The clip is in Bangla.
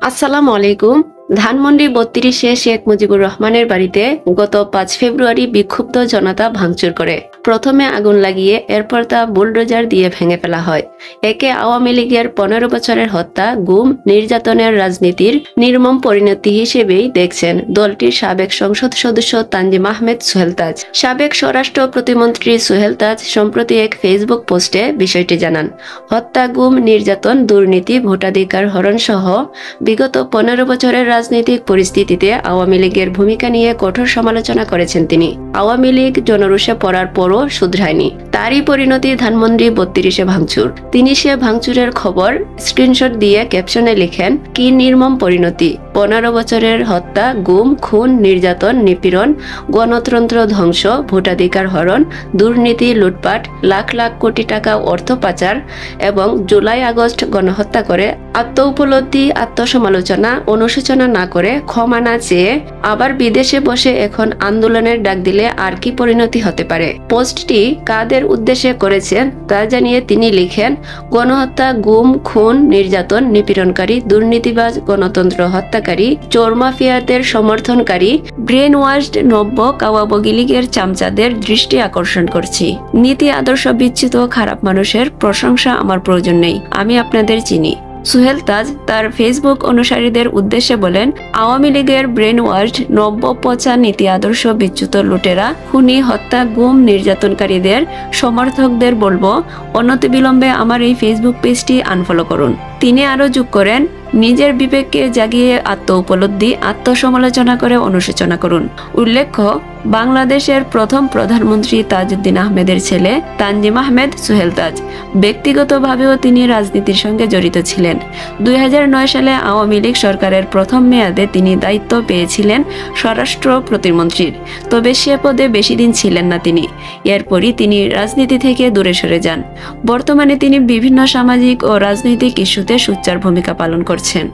আসসালামু আলাইকুম। ধানমন্ডি ৩২-এ শেখ মুজিবুর রহমানের বাড়িতে গত ৫ ফেব্রুয়ারি বিক্ষুব্ধ জনতা ভাঙচুর করে। প্রথমে আগুন লাগিয়ে এরপর তা বুলডোজার দিয়ে ভেঙে ফেলা হয়। একে আওয়ামী লীগের ১৫ বছরের হত্যা, গুম, নির্যাতনের রাজনীতির নির্মম পরিণতি হিসেবেই দেখছেন দলটির সাবেক সংসদ সদস্য তানজিম আহমেদ সোহেল তাজ। সাবেক স্বরাষ্ট্র প্রতিমন্ত্রী সোহেল তাজ সম্প্রতি এক ফেসবুক পোস্টে বিষয়টি জানান। হত্যা, গুম, নির্যাতন, দুর্নীতি, ভোটাধিকার হরণ সহ বিগত ১৫ বছরের রাজনৈতিক পরিস্থিতিতে আওয়ামী লীগের ভূমিকা নিয়ে কঠোর সমালোচনা করেছেন তিনি। আওয়ামী লীগ জনরোষে পড়ার পরও শুধরায়নি। তারই পরিণতি ধানমন্ডি ৩২-এ ভাঙচুর। তিনি সে ভাঙচুরের খবর স্ক্রিনশট দিয়ে ক্যাপশনে লিখেন, কি নির্মম পরিণতি! ১৫ বছরের হত্যা, গুম, খুন, নির্যাতন, নিপীড়ন, গণতন্ত্র ধ্বংস, ভোটাধিকার হরণ, দুর্নীতি, লুটপাট, লাখ লাখ কোটি টাকা অর্থ পাচার এবং জুলাই আগস্ট গণহত্যা করে আত্মউপলব্ধি, আত্মসমালোচনা, অনুশোচনা না করে, ক্ষমা না চেয়ে আবার বিদেশে বসে এখন আন্দোলনের ডাক দিলে আর কি পরিণতি হতে পারে। পোস্টটি কাদের উদ্দেশ্যে করেছেন তা জানিয়ে তিনি লিখেন, গণহত্যা, গুম, খুন, নির্যাতন, নিপীড়নকারী, দুর্নীতিবাজ, গণতন্ত্র হত্যাকারী, চোর মাফিয়াদের সমর্থনকারী, ব্রেন ওয়াশড নব্য কাওয়াবগি লীগের চামচাদের দৃষ্টি আকর্ষণ করছি। নীতি আদর্শ বিচ্যুত খারাপ মানুষের প্রশংসা আমার প্রয়োজন নেই, আমি আপনাদের চিনি। সোহেল তাজ তার ফেসবুক অনুসারীদের উদ্দেশ্যে বলেন, আওয়ামী লীগের ব্রেন ওয়াশড নব্য পচা নীতি আদর্শ বিচ্যুত লুটেরা, খুনি, হত্যা, গুম, নির্যাতনকারীদের সমর্থকদের বলবো, অনতিবিলম্বে আমার এই ফেসবুক পেজটি আনফলো করুন। তিনি আরো যোগ করেন, নিজের বিবেককে জাগিয়ে আত্ম উপলব্ধি, আত্মসমালোচনা করে অনুশোচনা করুন। উল্লেখ্য, বাংলাদেশের প্রথম প্রধানমন্ত্রী তাজউদ্দিন আহমেদের ছেলে তানজিম আহমেদ সোহেল তাজ। ব্যক্তিগতভাবেও তিনি রাজনীতির সঙ্গে জড়িত ছিলেন। ২০০৯ সালে আওয়ামী লীগ সরকারের প্রথম মেয়াদে তিনি দায়িত্ব পেয়েছিলেন স্বরাষ্ট্র প্রতিমন্ত্রীর। তবে সে পদে বেশি দিন ছিলেন না তিনি। এরপরই তিনি রাজনীতি থেকে দূরে সরে যান। বর্তমানে তিনি বিভিন্ন সামাজিক ও রাজনৈতিক ইস্যুতে সোচ্চার ভূমিকা পালন করছেন।